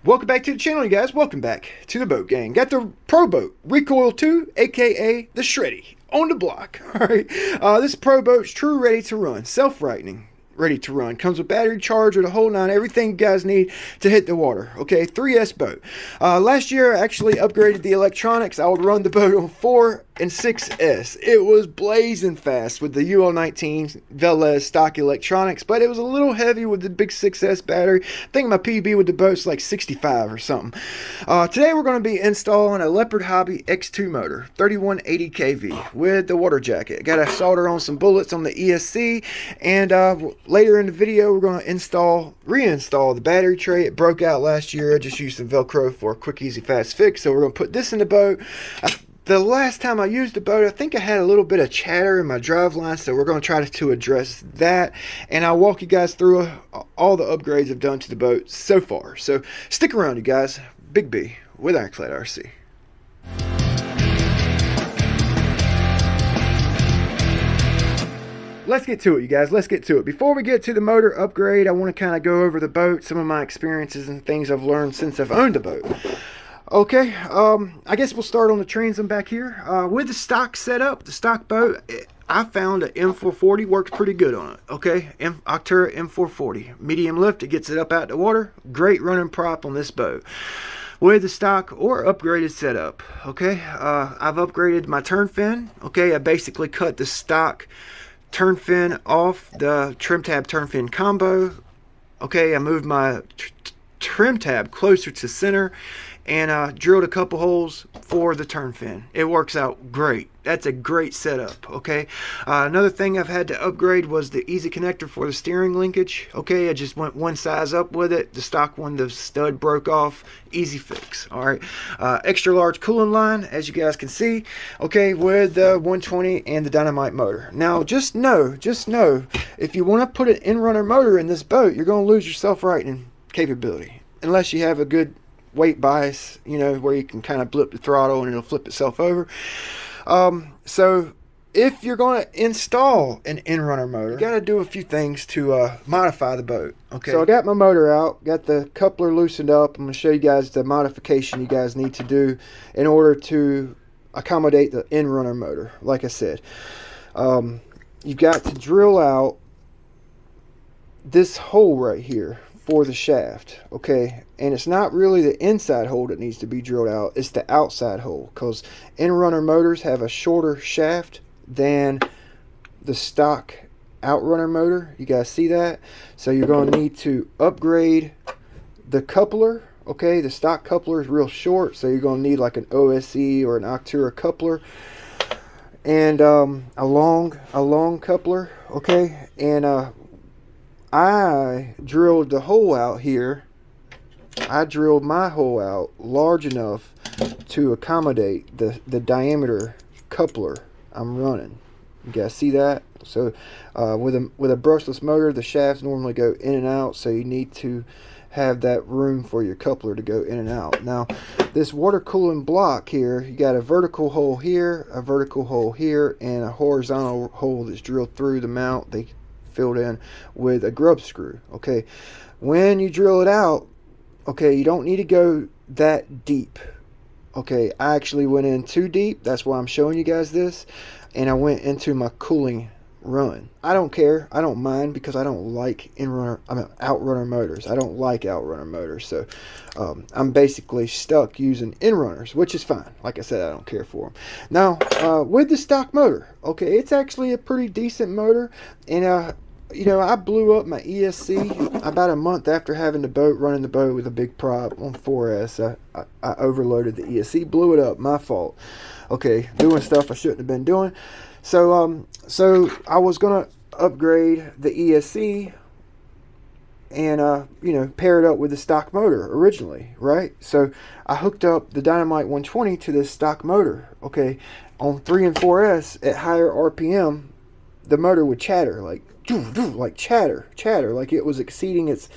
Welcome back to the channel, you guys. Welcome back to the boat gang. Got the Proboat Recoil 2, aka the Shreddy, on the block. Alright, this Proboat's true ready to run, self-rightening, ready to run. Comes with battery, charger, the whole nine, everything you guys need to hit the water. Okay, 3S boat. Last year I actually upgraded the electronics. I would run the boat on 4 and 6S. It was blazing fast with the UL19 Velez stock electronics, but it was a little heavy with the big 6S battery. I think my PB with the boat's like 65 or something. Today we're going to be installing a Leopard Hobby X2 motor, 3180 kV with the water jacket. Got to solder on some bullets on the ESC, and later in the video we're going to reinstall the battery tray. It broke out last year. I just used some Velcro for a quick, easy, fast fix, so we're going to put this in the boat. The last time I used the boat, I think I had a little bit of chatter in my driveline, so we're going to try to address that. And I'll walk you guys through all the upgrades I've done to the boat so far. So stick around, you guys. Big B with Ironclad RC. Let's get to it, you guys. Let's get to it. Before we get to the motor upgrade, I want to kind of go over the boat, some of my experiences and things I've learned since I've owned the boat. Okay, I guess we'll start on the transom back here. With the stock setup, the stock boat, I found an M440 works pretty good on it. Okay, Octura M440. Medium lift, it gets it up out the water. Great running prop on this boat. With the stock or upgraded setup, okay, I've upgraded my turn fin. Okay, I basically cut the stock turn fin off the trim tab turn fin combo. Okay, I moved my trim tab closer to center and drilled a couple holes for the turn fin. It works out great. That's a great setup. Okay, another thing I've had to upgrade was the easy connector for the steering linkage. Okay, I just went one size up with it. The stock one, the stud broke off. Easy fix. All right, extra large cooling line, as you guys can see. Okay, with the 120 and the DYNIMITE motor. Now just know if you want to put an in-runner motor in this boat, you're going to lose your self-rightening capability unless you have a good weight bias, you know, where you can kind of blip the throttle and it'll flip itself over. So if you're going to install an in-runner motor, you got to do a few things to modify the boat. Okay, so I got my motor out, got the coupler loosened up. I'm going to show you guys the modification you guys need to do in order to accommodate the in-runner motor. Like I said, you've got to drill out this hole right here for the shaft. Okay, and it's not really the inside hole that needs to be drilled out, it's the outside hole, because in-runner motors have a shorter shaft than the stock outrunner motor. You guys see that? So you're going to need to upgrade the coupler. Okay, the stock coupler is real short, so you're going to need like an OSE or an Octura coupler, and a long coupler. Okay, and I drilled the hole out here. I drilled my hole out large enough to accommodate the diameter coupler I'm running. You guys see that? So with a brushless motor, the shafts normally go in and out, so you need to have that room for your coupler to go in and out. Now this water cooling block here, you got a vertical hole here, a vertical hole here, and a horizontal hole that's drilled through the mount. They filled in with a grub screw. Okay, when you drill it out, okay, you don't need to go that deep. Okay, I actually went in too deep. That's why I'm showing you guys this, and I went into my cooling run. I don't care, I don't mind, because I don't like outrunner motors. I don't like outrunner motors, so I'm basically stuck using in-runners, which is fine. Like I said, I don't care for them. Now with the stock motor, okay, it's actually a pretty decent motor, and you know, I blew up my ESC about a month after having the boat, running the boat with a big prop on 4S. I overloaded the ESC, blew it up, my fault. Okay, doing stuff I shouldn't have been doing. So so I was gonna upgrade the ESC and you know, pair it up with the stock motor originally, right? So I hooked up the DYNIMITE 120 to this stock motor. Okay, on 3 and 4S at higher RPM, the motor would chatter like chatter like it was exceeding its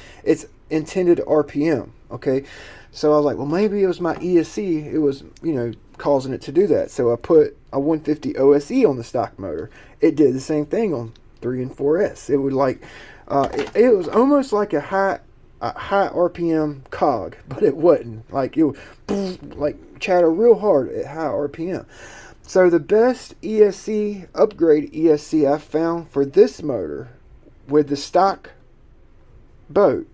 intended RPM. Okay, so I was like, well, maybe it was my ESC, it was, you know, causing it to do that. So I put a 150 OSE on the stock motor. It did the same thing on 3 and 4S. It would like it was almost like a high a high RPM cog, but it wasn't. Like it would like chatter real hard at high RPM. So the best ESC, upgrade ESC I found for this motor with the stock boat,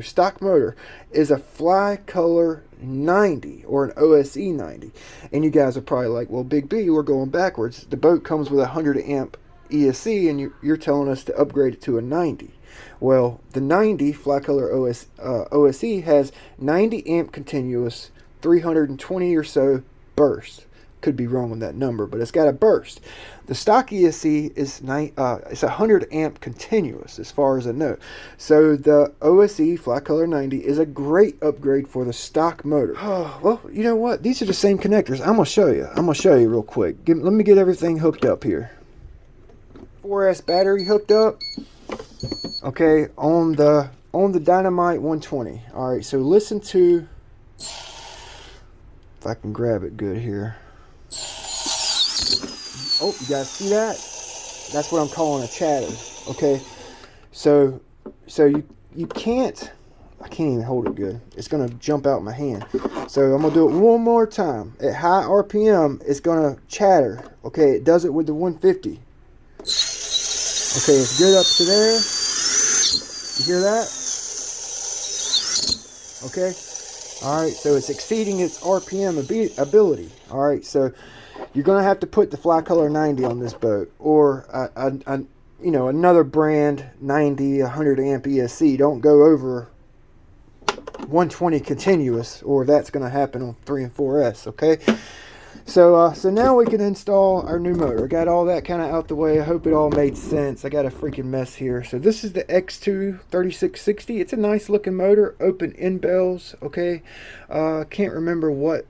stock motor, is a Fly Color 90 or an OSE 90. And you guys are probably like, well, Big B, we're going backwards. The boat comes with a 100 amp ESC and you're telling us to upgrade it to a 90. Well, the 90 Fly Color OSE has 90 amp continuous, 320 or so burst. Could be wrong on that number, but it's got a burst. The stock ESC is it's 100 amp continuous as far as I know. So the OSE Fly Color 90 is a great upgrade for the stock motor. Oh, well, you know what? These are the same connectors. I'm gonna show you real quick. Let me get everything hooked up here. 4S battery hooked up. Okay, on the DYNIMITE 120. All right, so listen to, if I can grab it good here. Oh, you guys see that? That's what I'm calling a chatter. Okay, so you can't. I can't even hold it good. It's gonna jump out my hand. So I'm gonna do it one more time. At high RPM, it's gonna chatter. Okay, it does it with the 150. Okay, it's good up to there. You hear that? Okay. All right, so it's exceeding its RPM ability. All right, so you're going to have to put the Fly Color 90 on this boat, or another brand 90, 100 amp ESC. Don't go over 120 continuous, or that's going to happen on 3 and 4S. Okay. So now we can install our new motor. Got all that kind of out the way. I hope it all made sense. I got a freaking mess here. So this is the X2 3660. It's a nice looking motor. Open end bells. Okay. Can't remember what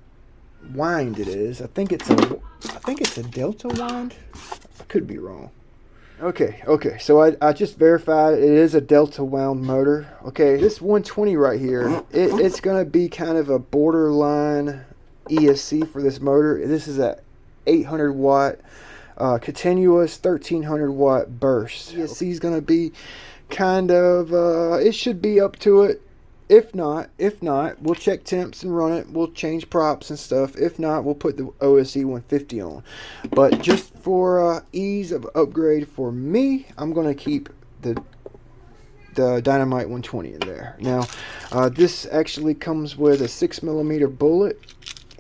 wind it is. I think it's a delta wind. I could be wrong. Okay. So I just verified it is a delta wound motor. Okay. This 120 right here, it's gonna be kind of a borderline ESC for this motor. This is a 800 watt continuous 1300 watt burst. ESC is going to be kind of it should be up to it. If not, we'll check temps and run it. We'll change props and stuff. If not, we'll put the OSE 150 on. But just for ease of upgrade for me, I'm going to keep the DYNIMITE 120 in there. Now, this actually comes with a 6mm bullet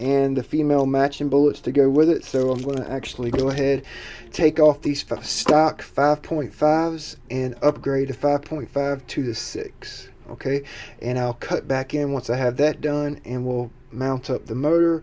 and the female matching bullets to go with it. So I'm going to actually go ahead, take off these stock 5.5s and upgrade the 5.5 to the 6. Okay, and I'll cut back in once I have that done, and we'll mount up the motor.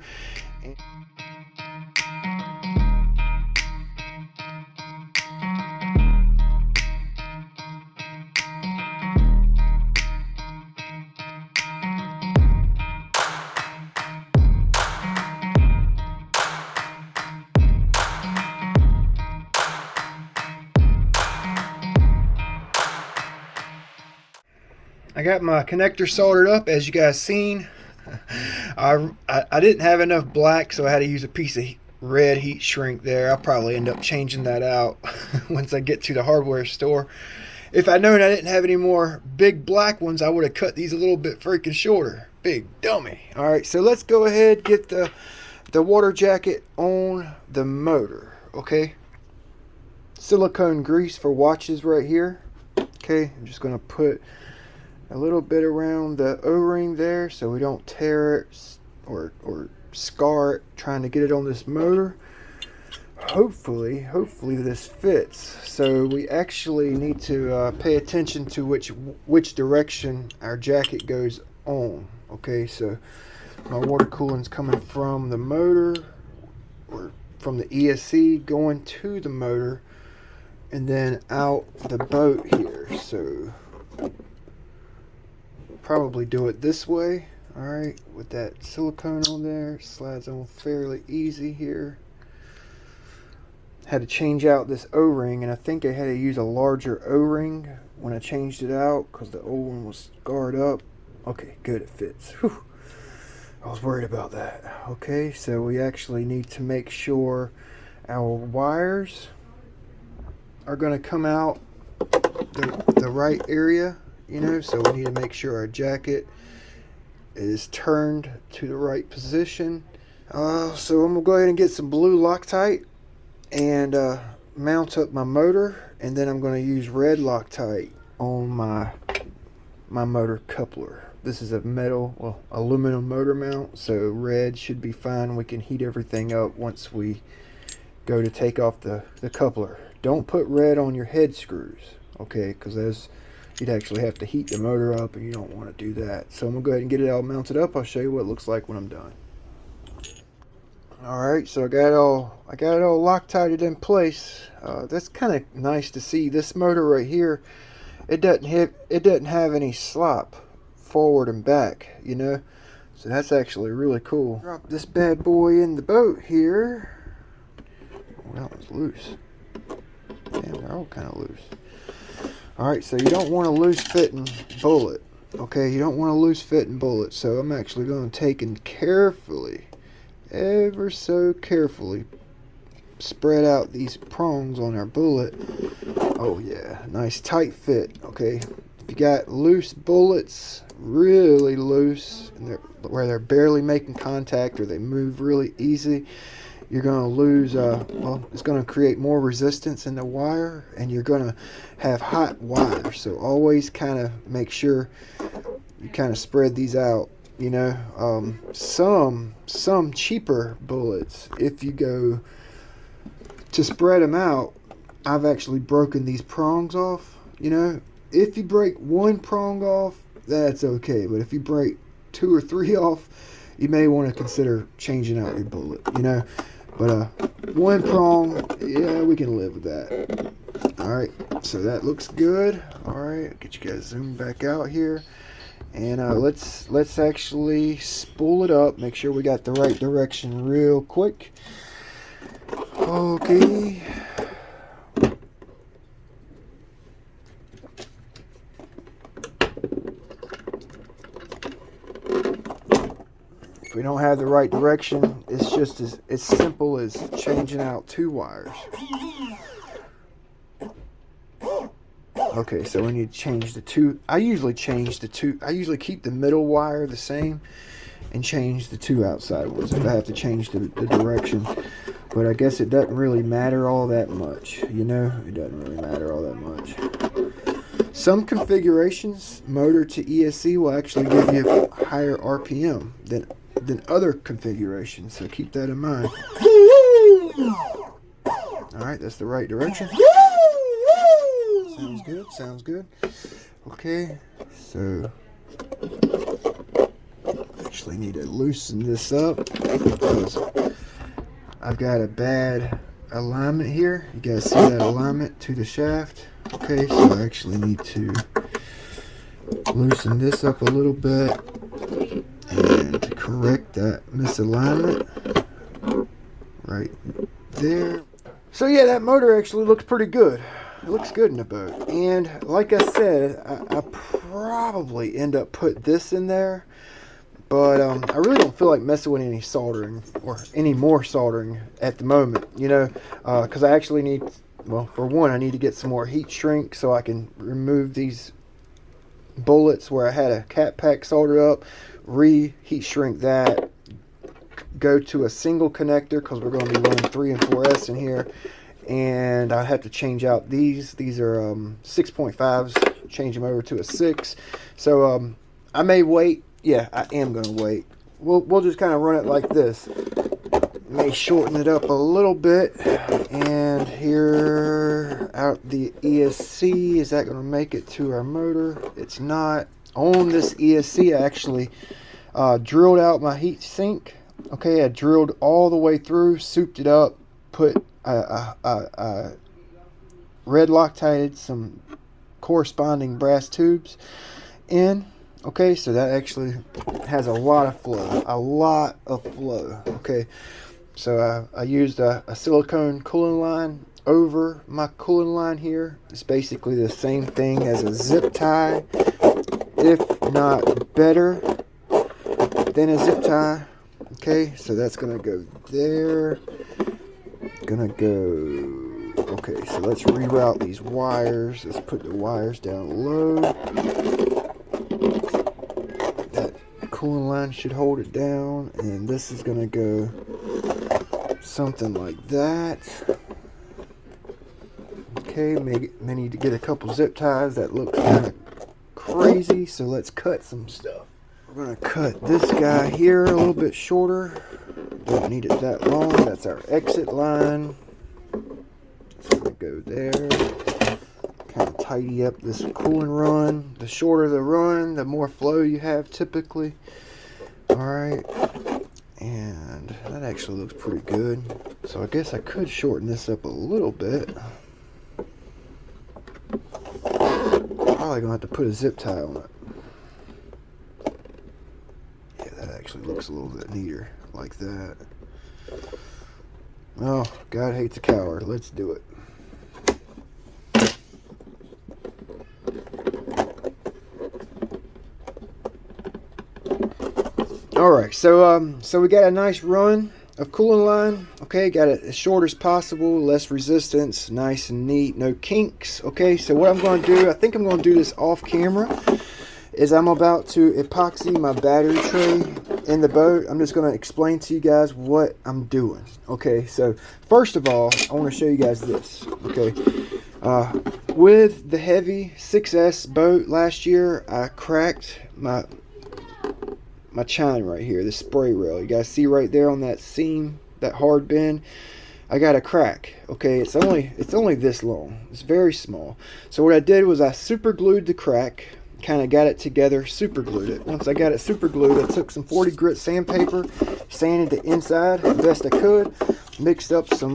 I got my connector soldered up, as you guys seen. I didn't have enough black, so I had to use a piece of red heat shrink there. I'll probably end up changing that out once I get to the hardware store. If I'd known I didn't have any more big black ones, I would have cut these a little bit freaking shorter. Big dummy. All right, so let's go ahead, get the water jacket on the motor. Okay, silicone grease for watches right here. Okay, I'm just gonna put a little bit around the O-ring there so we don't tear it or scar it trying to get it on this motor. Hopefully this fits. So we actually need to pay attention to which direction our jacket goes on. Okay, so my water cooling's coming from the motor, or from the ESC going to the motor, and then out the boat here. So probably do it this way. All right, with that silicone on there, slides on fairly easy here. Had to change out this O-ring, and I think I had to use a larger O-ring when I changed it out because the old one was scarred up. Okay, good, it fits. Whew. I was worried about that. Okay, so we actually need to make sure our wires are going to come out the right area. you know, so we need to make sure our jacket is turned to the right position. So I'm gonna go ahead and get some blue Loctite and mount up my motor, and then I'm gonna use red Loctite on my motor coupler. This is a aluminum motor mount, so red should be fine. We can heat everything up once we go to take off the coupler. Don't put red on your head screws, okay, because you'd actually have to heat the motor up, and you don't want to do that. So I'm gonna go ahead and get it all mounted up. I'll show you what it looks like when I'm done. Alright, so I got it all Loctited in place. That's kind of nice to see. This motor right here, it doesn't have any slop forward and back, you know, so that's actually really cool. Drop this bad boy in the boat here. Oh, that one's loose. Damn, they're all kind of loose. Alright, so you don't want a loose fitting bullet, okay, you don't want a loose fitting bullet, so I'm actually going to take and carefully, ever so carefully, spread out these prongs on our bullet. Oh yeah, nice tight fit. Okay, if you got loose bullets, really loose, and where they're barely making contact or they move really easy, you're going to lose, it's going to create more resistance in the wire, and you're going to have hot wire. So always kind of make sure you kind of spread these out, you know. Some cheaper bullets, if you go to spread them out, I've actually broken these prongs off, you know. If you break one prong off, that's okay, but if you break 2 or 3 off, you may want to consider changing out your bullet, you know. But one prong, yeah, we can live with that. Alright, so that looks good. Alright, get you guys zoomed back out here, and let's actually spool it up, make sure we got the right direction real quick. Okay. If we don't have the right direction, it's just as simple as changing out 2 wires. Okay, so we need to change the 2. I usually keep the middle wire the same and change the 2 outside ones if I have to change the direction. But I guess it doesn't really matter all that much, you know? It doesn't really matter all that much. Some configurations, motor to ESC, will actually give you higher RPM than other configurations, so keep that in mind. Alright, that's the right direction. Sounds good, sounds good. Okay, so actually need to loosen this up because I've got a bad alignment here. You guys see that alignment to the shaft? Okay, so I actually need to loosen this up a little bit and to correct that misalignment right there. So yeah, that motor actually looks pretty good. It looks good in the boat. And like I said, I probably end up put this in there. But I really don't feel like messing with any soldering or any more soldering at the moment, you know, because I actually need, well, for one, I need to get some more heat shrink so I can remove these bullets where I had a cap pack soldered up, heat shrink that, go to a single connector because we're going to be running 3 and 4S in here, and I have to change out these. These are 6.5s, change them over to a 6. So I may wait. Yeah, I am going to wait. We'll just kind of run it like this. May shorten it up a little bit. And here, out the ESC. Is that going to make it to our motor? It's not. On this ESC, I actually drilled out my heat sink. Okay, I drilled all the way through, souped it up, put red Loctited some corresponding brass tubes in. Okay, so that actually has a lot of flow, okay. So I used a silicone cooling line over my cooling line here. It's basically the same thing as a zip tie, if not better than a zip tie. Okay, so that's gonna go there, gonna go Okay, so let's reroute these wires. Let's put the wires down low. That cooling line should hold it down, and this is gonna go something like that. Okay, may need to get a couple zip ties. That looks kind of crazy, so let's cut some stuff. We're gonna cut this guy here a little bit shorter. Don't need it that long. That's our exit line. It's gonna go there. Kind of tidy up this cooling run. The shorter the run, the more flow you have typically. Alright, and that actually looks pretty good. So I guess I could shorten this up a little bit. Probably gonna have to put a zip tie on it. Yeah, that actually looks a little bit neater like that. Oh, God hates a coward. Let's do it. Alright, so we got a nice run of cooling line. Okay, got it as short as possible, less resistance, nice and neat, no kinks. Okay, so what I'm going to do, I think I'm going to do this off camera, is I'm about to epoxy my battery tray in the boat. I'm just going to explain to you guys what I'm doing. Okay, so first of all, I want to show you guys this. Okay, with the heavy 6S boat last year, I cracked my chine right here, the spray rail. You guys see right there on that seam, that hard bend, I got a crack. Okay, it's only this long. It's very small. So what I did was I super glued the crack, kind of got it together, super glued it. Once I got it super glued, I took some 40 grit sandpaper, sanded the inside the best I could, mixed up some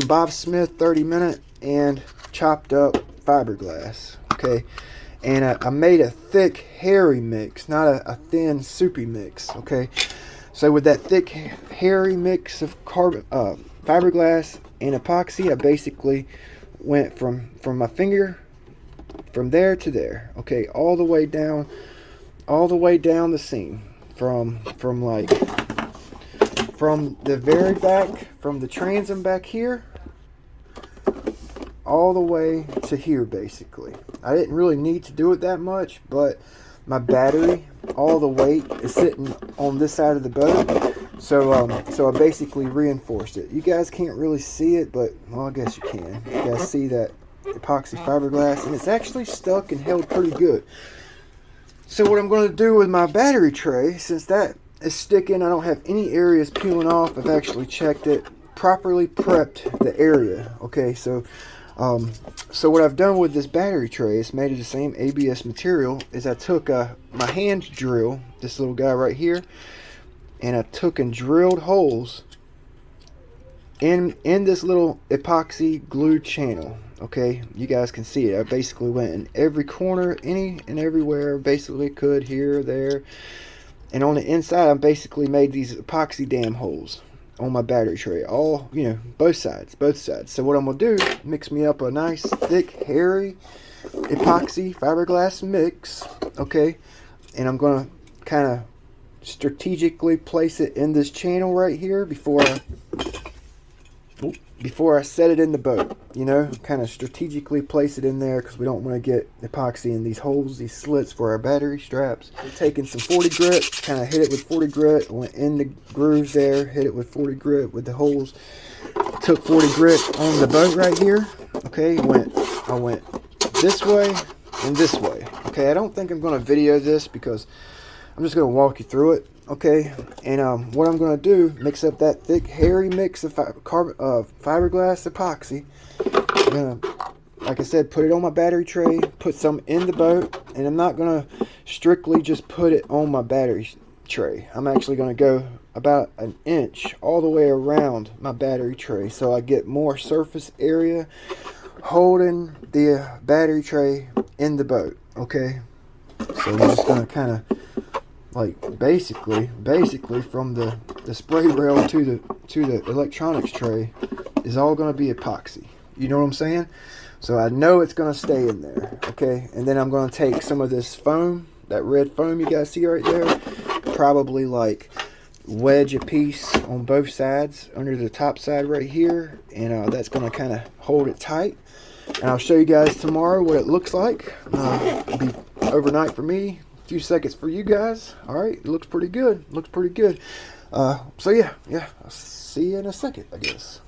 Bob Smith 30-minute, and chopped up fiberglass. Okay, and I made a thick, hairy mix, not a thin, soupy mix. Okay, so with that thick, hairy mix of fiberglass and epoxy, I basically went from my finger, from there to there. Okay, all the way down the seam, from the very back, from the transom back here, all the way to here. Basically, I didn't really need to do it that much, but my battery, all the weight is sitting on this side of the boat, so I basically reinforced it. You guys can't really see it, but well, I guess you can. You guys see that epoxy fiberglass, and it's actually stuck and held pretty good. So what I'm going to do with my battery tray, since that is sticking, I don't have any areas peeling off. I've actually checked it, properly prepped the area. Okay, so what I've done with this battery tray, it's made of the same ABS material, is I took my hand drill, this little guy right here, and I took and drilled holes in this little epoxy glued channel. Okay, you guys can see it. I basically went in every corner, any and everywhere, basically could, here, there, and on the inside I basically made these epoxy dam holes on my battery tray, all, you know, both sides. So what I'm gonna do, mix me up a nice thick, hairy epoxy fiberglass mix. Okay, and I'm gonna kind of strategically place it in this channel right here before I set it in the boat. You know, kind of strategically place it in there, because we don't want to get epoxy in these holes, these slits for our battery straps. We're taking some 40 grit, kind of hit it with 40 grit, went in the grooves there, hit it with 40 grit with the holes, took 40 grit on the boat right here. Okay, I went this way and this way. Okay, I don't think I'm going to video this because I'm just going to walk you through it. Okay, and what I'm going to do, mix up that thick, hairy mix of fiberglass epoxy. I'm going to, like I said, put it on my battery tray, put some in the boat, and I'm not going to strictly just put it on my battery tray. I'm actually going to go about an inch all the way around my battery tray, so I get more surface area holding the battery tray in the boat. Okay, so we're just going to kind of, like, basically from the spray rail to the electronics tray is all going to be epoxy. You know what I'm saying? So I know it's going to stay in there. Okay, and then I'm going to take some of this foam, that red foam you guys see right there, probably like wedge a piece on both sides under the top side right here, and that's going to kind of hold it tight. And I'll show you guys tomorrow what it looks like. It'll be overnight for me, a few seconds for you guys. All right, it looks pretty good. Looks pretty good. So yeah, I'll see you in a second, I guess.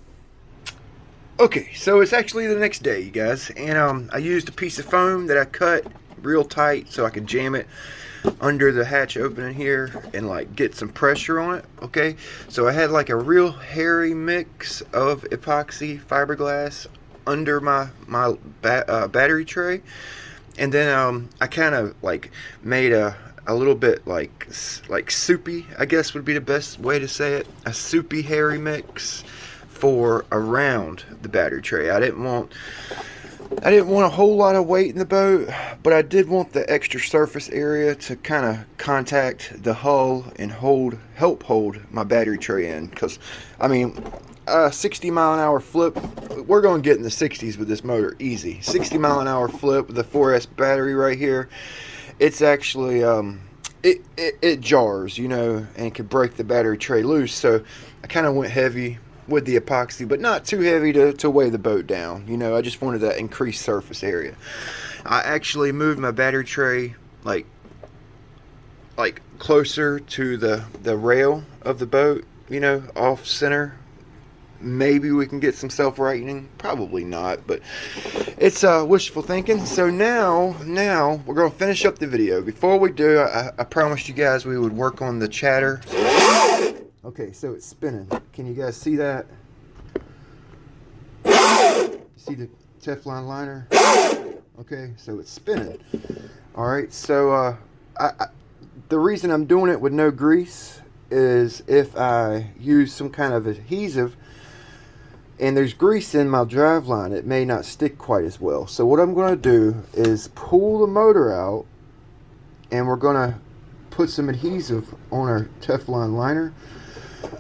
Okay, so it's actually the next day, you guys, and I used a piece of foam that I cut real tight so I could jam it under the hatch opening here and like get some pressure on it. Okay, so I had like a real hairy mix of epoxy fiberglass under my battery tray, and then I kind of like made a little bit like soupy, I guess would be the best way to say it, a soupy hairy mix for around the battery tray. I didn't want a whole lot of weight in the boat, but I did want the extra surface area to kind of contact the hull and help hold my battery tray in, because I mean, 60-mile-an-hour flip, we're going to get in the 60s with this motor easy. 60-mile-an-hour flip with the 4S battery right here, it's actually it jars, you know, and could break the battery tray loose. So I kind of went heavy with the epoxy, but not too heavy to weigh the boat down. You know, I just wanted that increased surface area. I actually moved my battery tray like closer to the rail of the boat, you know, off center. Maybe we can get some self-righting, probably not, but it's wishful thinking. So now we're going to finish up the video. Before we do, I promised you guys we would work on the chatter. Okay, so it's spinning. Can you guys see that? You see the Teflon liner? Okay, so it's spinning. Alright, so the reason I'm doing it with no grease is if I use some kind of adhesive and there's grease in my driveline, it may not stick quite as well. So what I'm going to do is pull the motor out, and we're going to put some adhesive on our Teflon liner.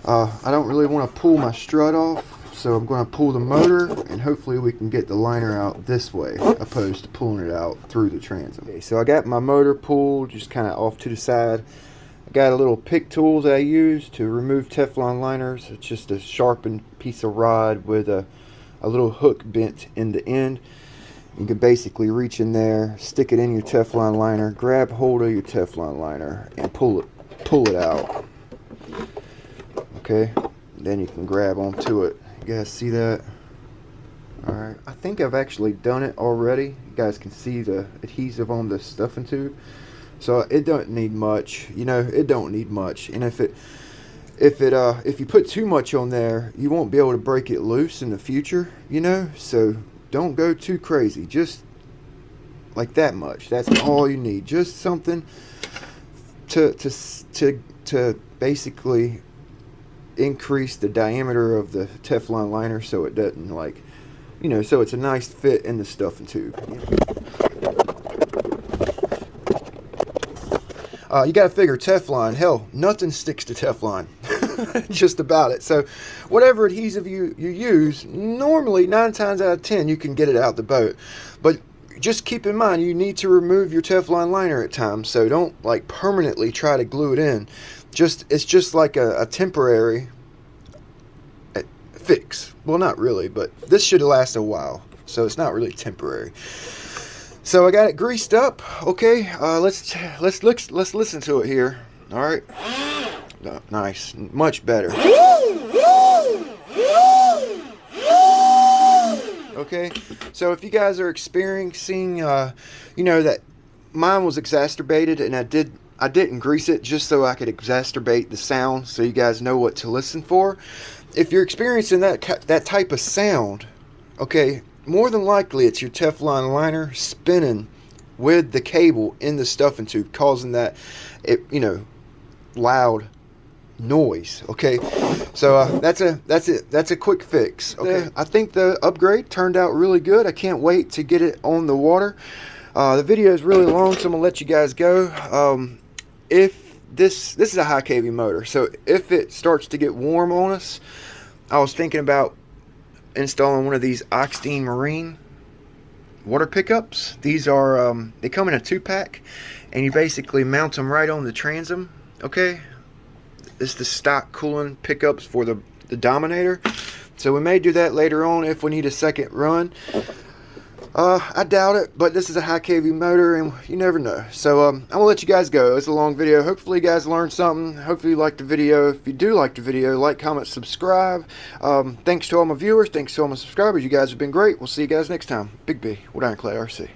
I don't really want to pull my strut off, so I'm going to pull the motor, and hopefully we can get the liner out this way, opposed to pulling it out through the transom. Okay, so I got my motor pulled just kind of off to the side. I got a little pick tool that I use to remove Teflon liners. It's just a sharpened piece of rod with a little hook bent in the end. You can basically reach in there, stick it in your Teflon liner, grab hold of your Teflon liner, and pull it out. Okay, then you can grab onto it. You guys see that? Alright, I think I've actually done it already. You guys can see the adhesive on the stuffing tube. So it don't need much, you know, it don't need much. And if you put too much on there, you won't be able to break it loose in the future, you know. So don't go too crazy, just like that much. That's all you need, just something to basically increase the diameter of the Teflon liner, so it doesn't, like, you know, so it's a nice fit in the stuffing tube. You got to figure Teflon, hell, nothing sticks to Teflon. Just about it. So whatever adhesive you use, normally 9 times out of 10 you can get it out the boat. But just keep in mind, you need to remove your Teflon liner at times. So don't like permanently try to glue it in. It's just like a temporary fix. Well, not really, but this should last a while. So it's not really temporary. So I got it greased up. Okay, let's listen to it here. All right, nice, much better. Okay, so if you guys are experiencing, you know, that mine was exacerbated, and I didn't grease it just so I could exacerbate the sound, so you guys know what to listen for. If you're experiencing that type of sound, okay, more than likely it's your Teflon liner spinning with the cable in the stuffing tube, causing that, you know, loud noise. Okay, so that's a quick fix. Okay, I think the upgrade turned out really good. I can't wait to get it on the water. The video is really long, so I'm gonna let you guys go. If this is a high kV motor, so if it starts to get warm on us, I was thinking about installing one of these OXIDEAN marine water pickups. These are they come in a 2-pack, and you basically mount them right on the transom. Okay, is the stock cooling pickups for the Dominator. So we may do that later on if we need a second run. I doubt it, but this is a high kV motor and you never know. So I'm gonna let you guys go. It's a long video. Hopefully you guys learned something. Hopefully you liked the video. If you do like the video, like, comment, subscribe. Thanks to all my viewers. Thanks to all my subscribers. You guys have been great. We'll see you guys next time. Big B with Ironclad RC.